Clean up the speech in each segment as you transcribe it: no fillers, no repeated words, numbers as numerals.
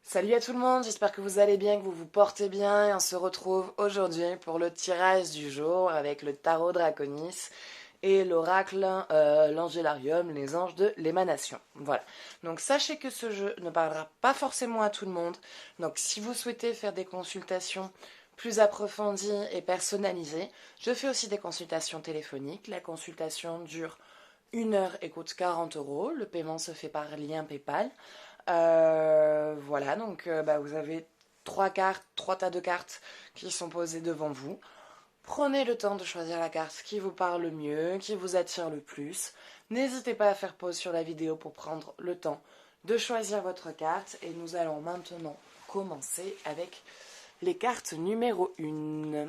Salut à tout le monde, j'espère que vous allez bien, que vous vous portez bien et on se retrouve aujourd'hui pour le tirage du jour avec le tarot Draconis et l'oracle l'Angélarium, les anges de l'émanation. Voilà, donc sachez que ce jeu ne parlera pas forcément à tout le monde, donc si vous souhaitez faire des consultations plus approfondies et personnalisées, je fais aussi des consultations téléphoniques. La consultation dure 1 heure et coûte 40 euros. Le paiement se fait par lien PayPal. Voilà, donc vous avez trois cartes, trois tas de cartes qui sont posées devant vous. Prenez le temps de choisir la carte qui vous parle le mieux, qui vous attire le plus. N'hésitez pas à faire pause sur la vidéo pour prendre le temps de choisir votre carte. Et nous allons maintenant commencer avec les cartes numéro 1,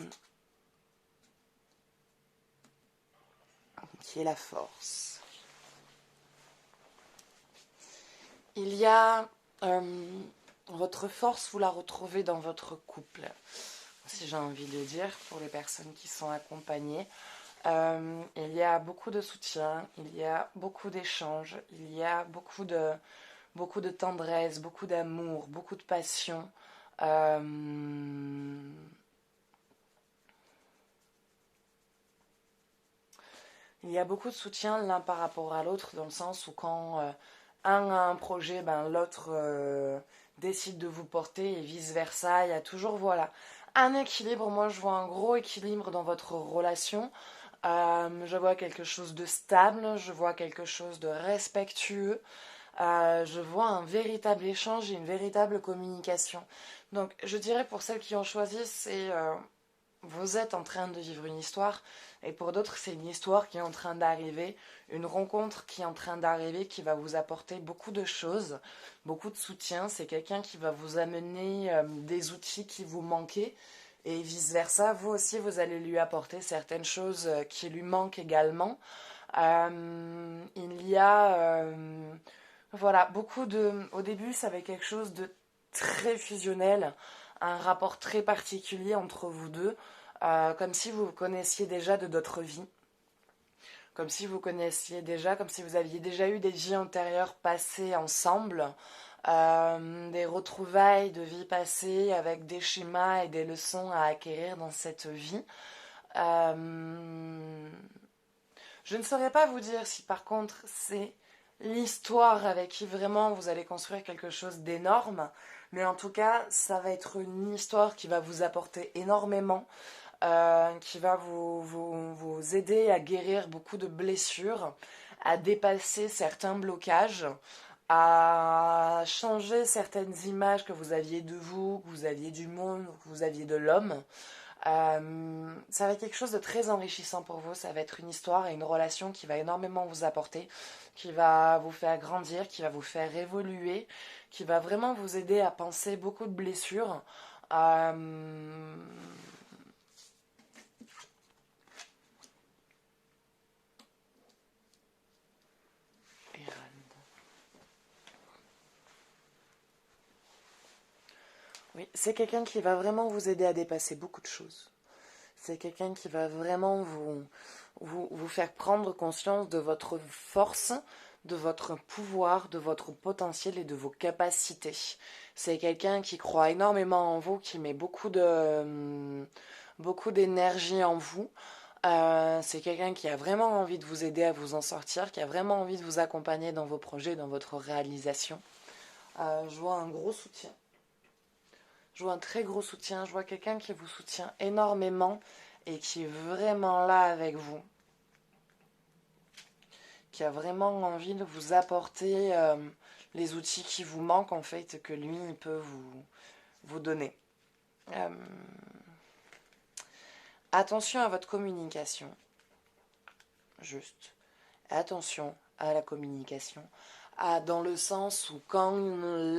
qui est la force. Il y a votre force, vous la retrouvez dans votre couple, si j'ai envie de dire, pour les personnes qui sont accompagnées. Il y a beaucoup de soutien, il y a beaucoup d'échanges, il y a beaucoup de tendresse, beaucoup d'amour, beaucoup de passion. Il y a beaucoup de soutien l'un par rapport à l'autre, dans le sens où quand un a un projet, l'autre décide de vous porter et vice-versa. Il y a toujours, voilà, un équilibre. Moi, je vois un gros équilibre dans votre relation. Je vois quelque chose de stable, je vois quelque chose de respectueux. Je vois un véritable échange et une véritable communication. Donc, je dirais pour celles qui ont choisi, c'est vous êtes en train de vivre une histoire, et pour d'autres, c'est une histoire qui est en train d'arriver, une rencontre qui est en train d'arriver, qui va vous apporter beaucoup de choses, beaucoup de soutien. C'est quelqu'un qui va vous amener des outils qui vous manquaient, et vice-versa, vous aussi, vous allez lui apporter certaines choses qui lui manquent également. Il y a, voilà, beaucoup de... Au début, ça avait quelque chose de très fusionnel, un rapport très particulier entre vous deux, comme si vous vous connaissiez déjà de d'autres vies, comme si vous connaissiez déjà, comme si vous aviez déjà eu des vies antérieures passées ensemble, des retrouvailles de vies passées avec des schémas et des leçons à acquérir dans cette vie. Je ne saurais pas vous dire si par contre c'est l'histoire avec qui vraiment vous allez construire quelque chose d'énorme, mais en tout cas ça va être une histoire qui va vous apporter énormément, qui va vous aider à guérir beaucoup de blessures, à dépasser certains blocages, à changer certaines images que vous aviez de vous, que vous aviez du monde, que vous aviez de l'homme. Ça va être quelque chose de très enrichissant pour vous. Ça va être une histoire et une relation qui va énormément vous apporter, qui va vous faire grandir, qui va vous faire évoluer, qui va vraiment vous aider à penser beaucoup de blessures. Euh, Oui, c'est quelqu'un qui va vraiment vous aider à dépasser beaucoup de choses. C'est quelqu'un qui va vraiment vous faire prendre conscience de votre force, de votre pouvoir, de votre potentiel et de vos capacités. C'est quelqu'un qui croit énormément en vous, qui met beaucoup d'énergie en vous. C'est quelqu'un qui a vraiment envie de vous aider à vous en sortir, qui a vraiment envie de vous accompagner dans vos projets, dans votre réalisation. Je vois un gros soutien. Je vois un très gros soutien. Je vois quelqu'un qui vous soutient énormément et qui est vraiment là avec vous. Qui a vraiment envie de vous apporter les outils qui vous manquent en fait, que lui il peut vous donner. Euh, Attention à votre communication. Juste. Attention à la communication. Dans le sens où quand...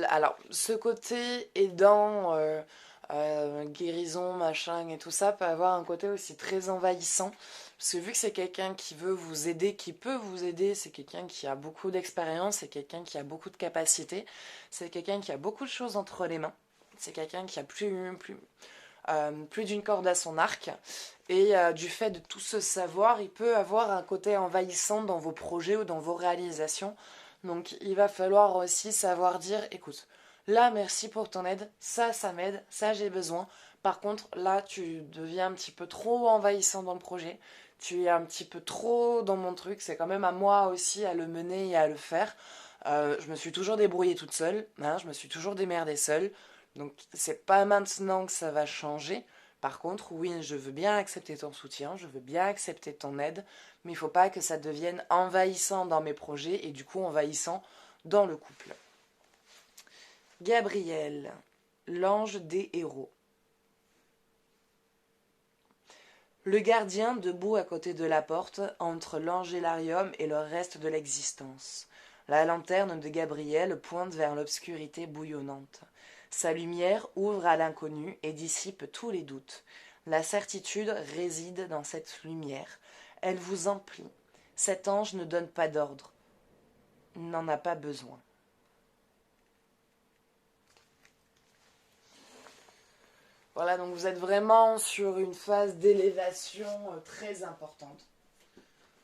Alors, ce côté aidant, guérison, machin et tout ça, peut avoir un côté aussi très envahissant. Parce que vu que c'est quelqu'un qui veut vous aider, qui peut vous aider, c'est quelqu'un qui a beaucoup d'expérience, c'est quelqu'un qui a beaucoup de capacités, c'est quelqu'un qui a beaucoup de choses entre les mains. C'est quelqu'un qui a plus d'une corde à son arc. Et du fait de tout ce savoir, il peut avoir un côté envahissant dans vos projets ou dans vos réalisations. Donc il va falloir aussi savoir dire, écoute, Là, merci pour ton aide. Ça m'aide. Ça, j'ai besoin. Par contre, là, tu deviens un petit peu trop envahissant dans le projet. Tu es un petit peu trop dans mon truc. C'est quand même à moi aussi à le mener et à le faire. Je me suis toujours débrouillée toute seule. Hein, je me suis toujours démerdée seule. Donc, c'est pas maintenant que ça va changer. Par contre, oui, je veux bien accepter ton soutien, je veux bien accepter ton aide, mais il ne faut pas que ça devienne envahissant dans mes projets et du coup envahissant dans le couple. Gabriel, l'ange des héros. Le gardien debout à côté de la porte entre l'angélarium et le reste de l'existence. La lanterne de Gabriel pointe vers l'obscurité bouillonnante. Sa lumière ouvre à l'inconnu et dissipe tous les doutes. La certitude réside dans cette lumière. Elle vous emplit. Cet ange ne donne pas d'ordre. Il n'en a pas besoin. Voilà, donc vous êtes vraiment sur une phase d'élévation très importante.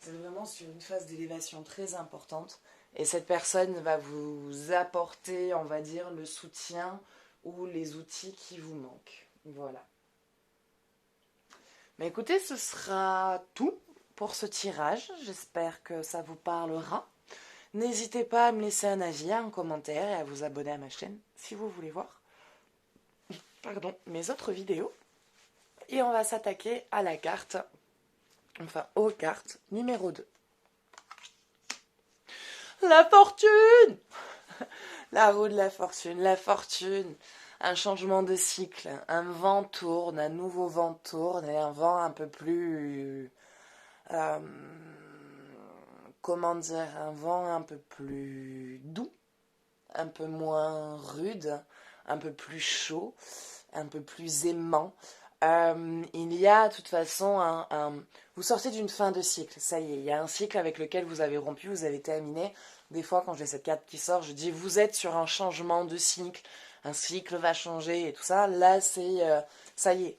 Vous êtes vraiment sur une phase d'élévation très importante. Et cette personne va vous apporter, on va dire, le soutien ou les outils qui vous manquent. Voilà. Mais écoutez, ce sera tout pour ce tirage. J'espère que ça vous parlera. N'hésitez pas à me laisser un avis, un commentaire et à vous abonner à ma chaîne si vous voulez voir mes autres vidéos. Et on va s'attaquer à la carte, enfin aux cartes numéro 2. La fortune. La roue de la fortune, un changement de cycle, un vent tourne, un nouveau vent tourne et un vent un peu plus... comment dire, un vent un peu plus doux, un peu moins rude, un peu plus chaud, un peu plus aimant. Il y a de toute façon vous sortez d'une fin de cycle, ça y est, il y a un cycle avec lequel vous avez rompu, vous avez terminé. Des fois quand j'ai cette carte qui sort, je dis vous êtes sur un changement de cycle, un cycle va changer et tout ça. Là c'est, ça y est,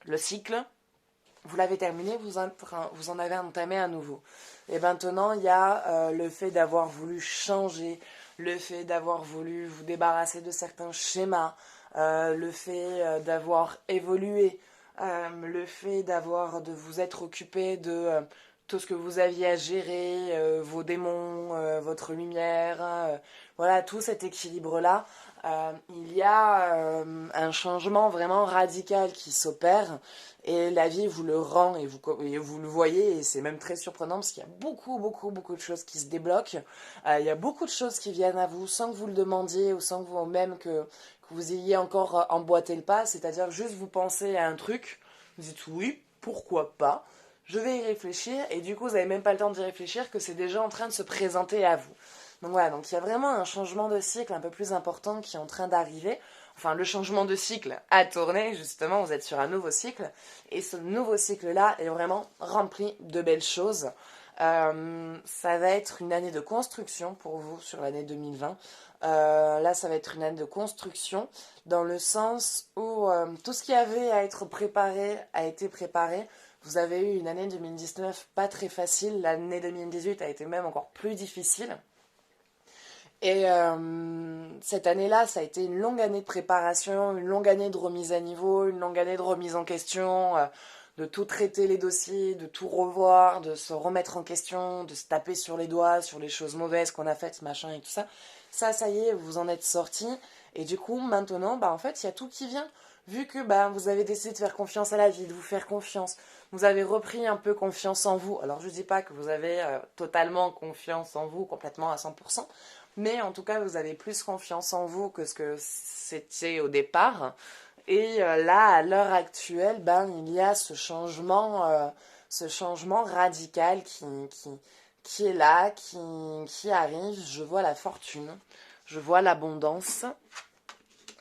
le cycle, vous l'avez terminé, vous en avez entamé un nouveau. Et maintenant il y a le fait d'avoir voulu changer, le fait d'avoir voulu vous débarrasser de certains schémas, le fait d'avoir évolué, le fait de vous être occupé de tout ce que vous aviez à gérer, vos démons, votre lumière, voilà, tout cet équilibre-là. Il y a un changement vraiment radical qui s'opère et la vie vous le rend et vous le voyez et c'est même très surprenant parce qu'il y a beaucoup de choses qui se débloquent. Il y a beaucoup de choses qui viennent à vous sans que vous le demandiez ou sans que vous-même que vous ayez encore emboîté le pas, c'est-à-dire juste vous pensez à un truc, vous dites oui, pourquoi pas, je vais y réfléchir et du coup vous n'avez même pas le temps d'y réfléchir que c'est déjà en train de se présenter à vous. Donc voilà, donc il y a vraiment un changement de cycle un peu plus important qui est en train d'arriver. Enfin, le changement de cycle a tourné, justement, vous êtes sur un nouveau cycle. Et ce nouveau cycle-là est vraiment rempli de belles choses. Ça va être une année de construction pour vous sur l'année 2020. Là, ça va être une année de construction dans le sens où tout ce qui avait à être préparé a été préparé. Vous avez eu une année 2019 pas très facile. L'année 2018 a été même encore plus difficile. Et cette année-là, ça a été une longue année de préparation, une longue année de remise à niveau, une longue année de remise en question, de tout traiter les dossiers, de tout revoir, de se remettre en question, de se taper sur les doigts, sur les choses mauvaises qu'on a faites, machin et tout ça. Ça y est, vous en êtes sortis. Et du coup, maintenant, en fait, il y a tout qui vient. Vu que vous avez décidé de faire confiance à la vie, de vous faire confiance, vous avez repris un peu confiance en vous. Alors, je ne dis pas que vous avez totalement confiance en vous, complètement à 100%, mais en tout cas, vous avez plus confiance en vous que ce que c'était au départ. Et là, à l'heure actuelle, il y a ce changement radical qui est là, qui arrive. Je vois la fortune, je vois l'abondance.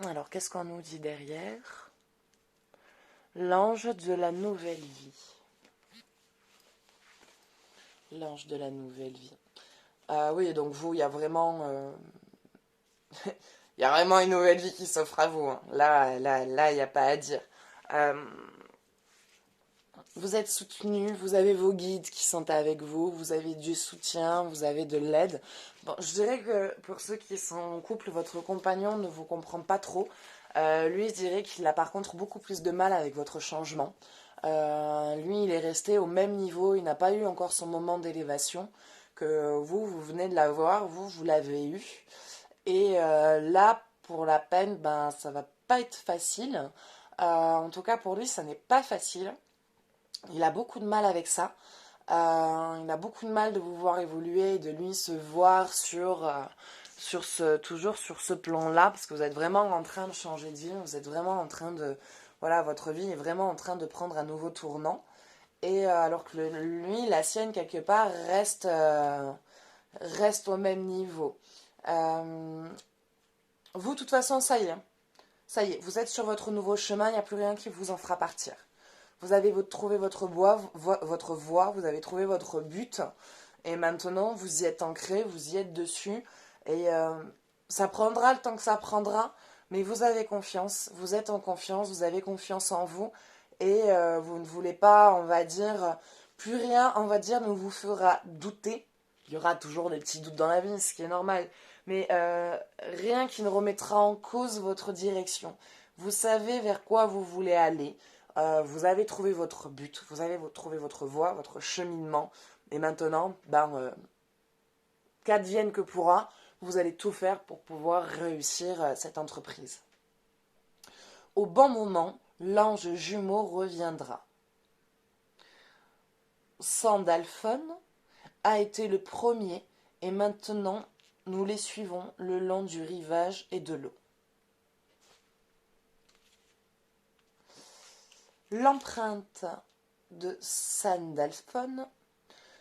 Alors, qu'est-ce qu'on nous dit derrière? L'ange de la nouvelle vie. L'ange de la nouvelle vie. Oui, donc vous, il y a vraiment... il y a vraiment une nouvelle vie qui s'offre à vous. Hein. Là, il n'y a pas à dire. Vous êtes soutenu, vous avez vos guides qui sont avec vous, vous avez du soutien, vous avez de l'aide. Bon, je dirais que pour ceux qui sont en couple, votre compagnon ne vous comprend pas trop. Lui, je dirais qu'il a par contre beaucoup plus de mal avec votre changement. Lui, il est resté au même niveau, il n'a pas eu encore son moment d'élévation que vous, vous venez de l'avoir, vous l'avez eu. Et là, pour la peine, ben, ça va pas être facile. En tout cas, pour lui, ça n'est pas facile. Il a beaucoup de mal avec ça. Il a beaucoup de mal de vous voir évoluer et de lui se voir toujours sur ce plan-là, parce que vous êtes vraiment en train de changer de vie, vous êtes vraiment en train de... Voilà, votre vie est vraiment en train de prendre un nouveau tournant. Et alors que lui, la sienne, quelque part, reste au même niveau. Vous, de toute façon, ça y est, vous êtes sur votre nouveau chemin, il n'y a plus rien qui vous en fera partir. Vous avez trouvé votre voie, vous avez trouvé votre but, et maintenant vous y êtes ancré, vous y êtes dessus, et ça prendra le temps que ça prendra, mais vous avez confiance, vous êtes en confiance, vous avez confiance en vous, et vous ne voulez pas, on va dire, plus rien, on va dire, ne vous fera douter. Il y aura toujours des petits doutes dans la vie, ce qui est normal, mais rien qui ne remettra en cause votre direction. Vous savez vers quoi vous voulez aller. Vous avez trouvé votre but, vous avez trouvé votre voie, votre cheminement. Et maintenant, qu'advienne que pourra, vous allez tout faire pour pouvoir réussir cette entreprise. Au bon moment, l'ange jumeau reviendra. Sandalphon a été le premier et maintenant nous les suivons le long du rivage et de l'eau. L'empreinte de Sandalphon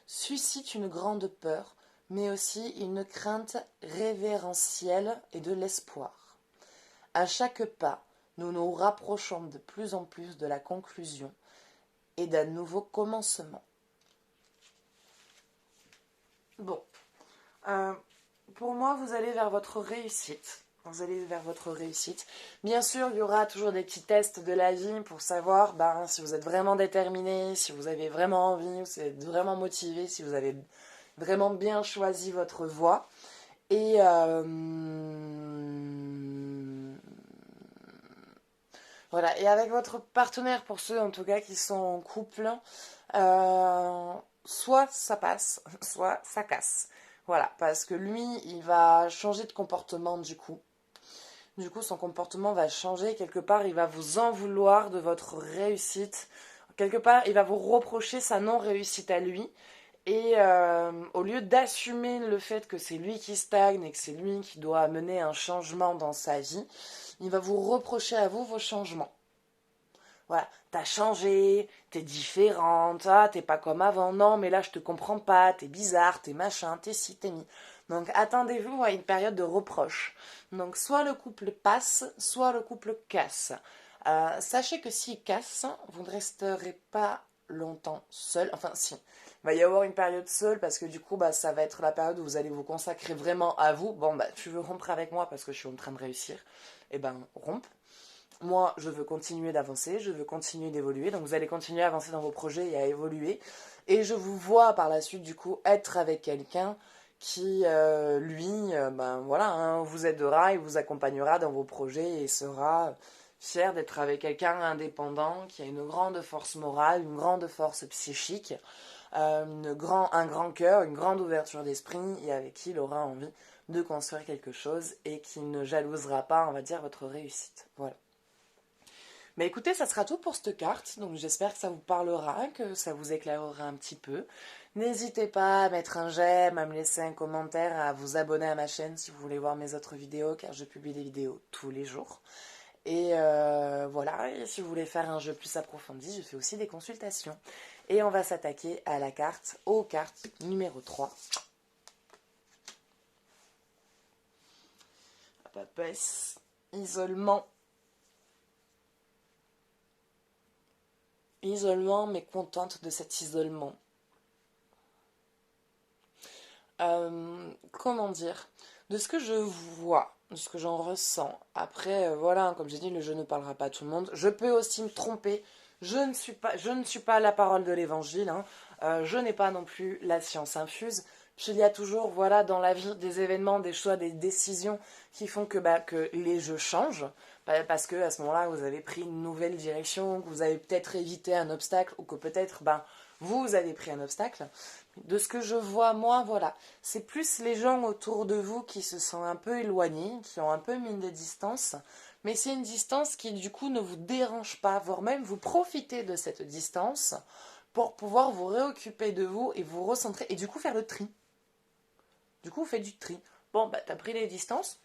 suscite une grande peur, mais aussi une crainte révérentielle et de l'espoir. À chaque pas, nous nous rapprochons de plus en plus de la conclusion et d'un nouveau commencement. Bon, pour moi, vous allez vers votre réussite. Vous allez vers votre réussite. Bien sûr, il y aura toujours des petits tests de la vie pour savoir si vous êtes vraiment déterminé, si vous avez vraiment envie, si vous êtes vraiment motivé, si vous avez vraiment bien choisi votre voie. Et voilà. Et avec votre partenaire, pour ceux en tout cas qui sont en couple, soit ça passe, soit ça casse. Voilà, parce que lui, il va changer de comportement du coup. Du coup, son comportement va changer. Quelque part, il va vous en vouloir de votre réussite. Quelque part, il va vous reprocher sa non-réussite à lui. Et au lieu d'assumer le fait que c'est lui qui stagne et que c'est lui qui doit amener un changement dans sa vie, il va vous reprocher à vous vos changements. Voilà, t'as changé, t'es différente, t'es pas comme avant, non, mais là je te comprends pas, t'es bizarre, t'es machin, t'es ci, t'es mi. Donc attendez-vous à une période de reproche. Donc soit le couple passe, soit le couple casse. Sachez que s'il casse, vous ne resterez pas longtemps seul. Enfin si, il va y avoir une période seule parce que du coup ça va être la période où vous allez vous consacrer vraiment à vous. Bon tu veux rompre avec moi parce que je suis en train de réussir. Eh ben rompe. Moi, je veux continuer d'avancer, je veux continuer d'évoluer. Donc, vous allez continuer à avancer dans vos projets et à évoluer. Et je vous vois par la suite, du coup, être avec quelqu'un qui, lui, vous aidera et vous accompagnera dans vos projets et sera fier d'être avec quelqu'un indépendant qui a une grande force morale, une grande force psychique, un grand cœur, une grande ouverture d'esprit et avec qui il aura envie de construire quelque chose et qui ne jalousera pas, on va dire, votre réussite. Voilà. Mais écoutez, ça sera tout pour cette carte, donc j'espère que ça vous parlera, que ça vous éclairera un petit peu. N'hésitez pas à mettre un j'aime, à me laisser un commentaire, à vous abonner à ma chaîne si vous voulez voir mes autres vidéos, car je publie des vidéos tous les jours. Et voilà, et si vous voulez faire un jeu plus approfondi, je fais aussi des consultations. Et on va s'attaquer à aux cartes numéro 3. Isolement. Isolement, mais contente de cet isolement. Comment dire? De ce que je vois, de ce que j'en ressens. Après, voilà, comme j'ai dit, le jeu ne parlera pas à tout le monde. Je peux aussi me tromper Je ne suis pas la parole de l'évangile, hein. Je n'ai pas non plus la science infuse. Puis il y a toujours, voilà, dans la vie, des événements, des choix, des décisions qui font que les jeux changent. Parce que à ce moment-là, vous avez pris une nouvelle direction, que vous avez peut-être évité un obstacle, ou que peut-être vous avez pris un obstacle. De ce que je vois, moi, voilà, c'est plus les gens autour de vous qui se sont un peu éloignés, qui ont un peu mis des distances, mais c'est une distance qui du coup ne vous dérange pas, voire même vous profitez de cette distance pour pouvoir vous réoccuper de vous et vous recentrer et du coup faire le tri. Du coup, vous faites du tri. Bon, bah t'as pris les distances,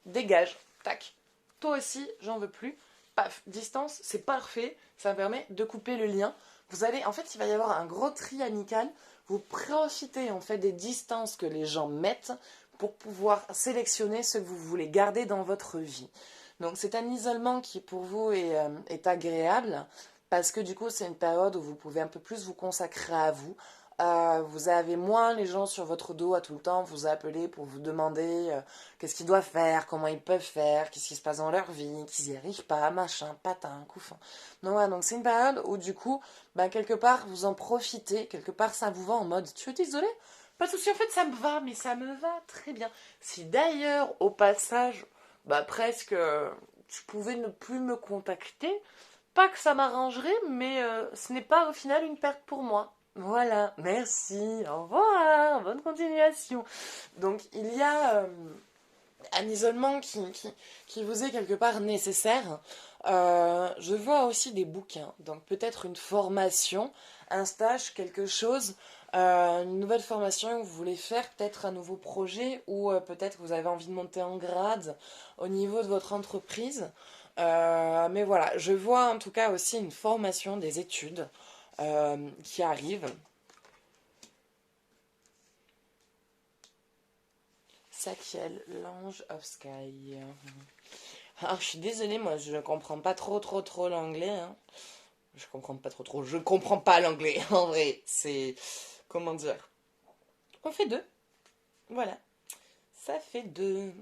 dégage, tac. Toi aussi, j'en veux plus. Paf, distance, c'est parfait, ça me permet de couper le lien. Vous allez, en fait, il va y avoir un gros tri amical. Vous profitez en fait des distances que les gens mettent pour pouvoir sélectionner ce que vous voulez garder dans votre vie. Donc c'est un isolement qui pour vous est agréable parce que du coup c'est une période où vous pouvez un peu plus vous consacrer à vous. Vous avez moins les gens sur votre dos à tout le temps vous appeler pour vous demander qu'est-ce qu'ils doivent faire, comment ils peuvent faire, qu'est-ce qui se passe dans leur vie, qu'ils n'y arrivent pas, machin, patin, couffin. Donc voilà, donc c'est une période où du coup, quelque part vous en profitez, quelque part ça vous va en mode tu es désolé? Pas de souci, en fait ça me va, mais ça me va très bien. Si d'ailleurs au passage, presque tu pouvais ne plus me contacter, pas que ça m'arrangerait, mais ce n'est pas au final une perte pour moi. Voilà, merci, au revoir, bonne continuation. Donc il y a un isolement qui vous est quelque part nécessaire. Je vois aussi des bouquins, donc peut-être une formation, un stage, quelque chose, une nouvelle formation que vous voulez faire, peut-être un nouveau projet ou peut-être que vous avez envie de monter en grade au niveau de votre entreprise. Mais voilà, je vois en tout cas aussi une formation des études qui arrive. Sakiel, l'ange of sky. Alors, je suis désolée, moi, je ne comprends pas trop l'anglais. Hein. Je comprends pas trop. Je comprends pas l'anglais, en vrai. C'est. Comment dire? On fait deux. Voilà. Ça fait deux.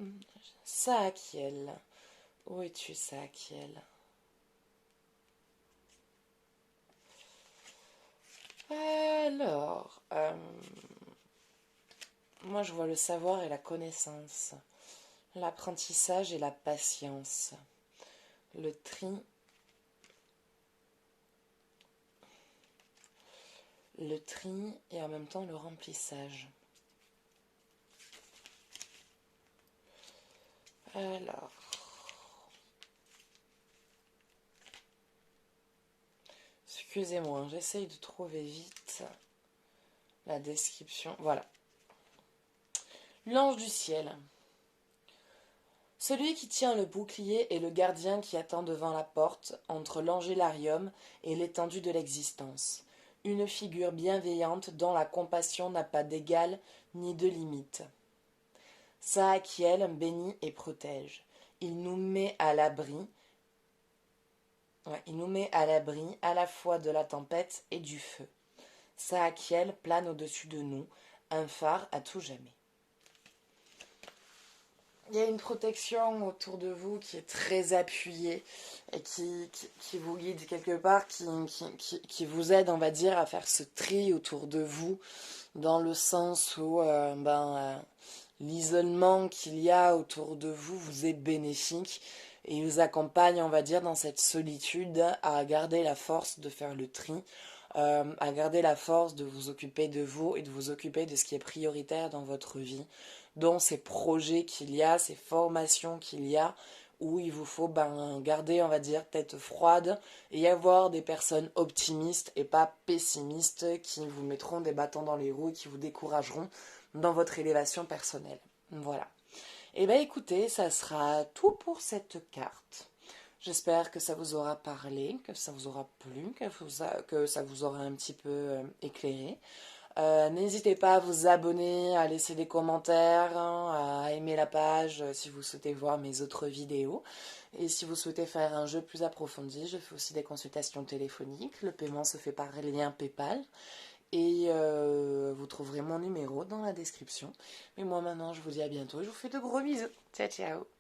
Sakiel. Où es-tu, Sakiel? Alors. Moi, je vois le savoir et la connaissance. L'apprentissage et la patience. Le tri. Le tri et en même temps le remplissage. Alors. Excusez-moi, j'essaye de trouver vite la description. Voilà. L'ange du ciel. Celui qui tient le bouclier est le gardien qui attend devant la porte, entre l'angélarium et l'étendue de l'existence. Une figure bienveillante dont la compassion n'a pas d'égal ni de limite. Saakiel bénit et protège. Il nous met à l'abri. Il nous met à l'abri à la fois de la tempête et du feu. Saakiel plane au-dessus de nous, un phare à tout jamais. Il y a une protection autour de vous qui est très appuyée et qui vous guide quelque part, qui vous aide, on va dire, à faire ce tri autour de vous, dans le sens où l'isolement qu'il y a autour de vous vous est bénéfique et vous accompagne, on va dire, dans cette solitude à garder la force de faire le tri, à garder la force de vous occuper de vous et de vous occuper de ce qui est prioritaire dans votre vie, dont ces projets qu'il y a, ces formations qu'il y a, où il vous faut garder, on va dire, tête froide et avoir des personnes optimistes et pas pessimistes qui vous mettront des bâtons dans les roues et qui vous décourageront dans votre élévation personnelle. Voilà. Et bien écoutez, ça sera tout pour cette carte. J'espère que ça vous aura parlé, que ça vous aura plu, que ça vous aura un petit peu éclairé. N'hésitez pas à vous abonner, à laisser des commentaires, hein, à aimer la page si vous souhaitez voir mes autres vidéos. Et si vous souhaitez faire un jeu plus approfondi, je fais aussi des consultations téléphoniques. Le paiement se fait par lien PayPal. Et vous trouverez mon numéro dans la description. Mais moi maintenant, je vous dis à bientôt. Je vous fais de gros bisous. Ciao, ciao.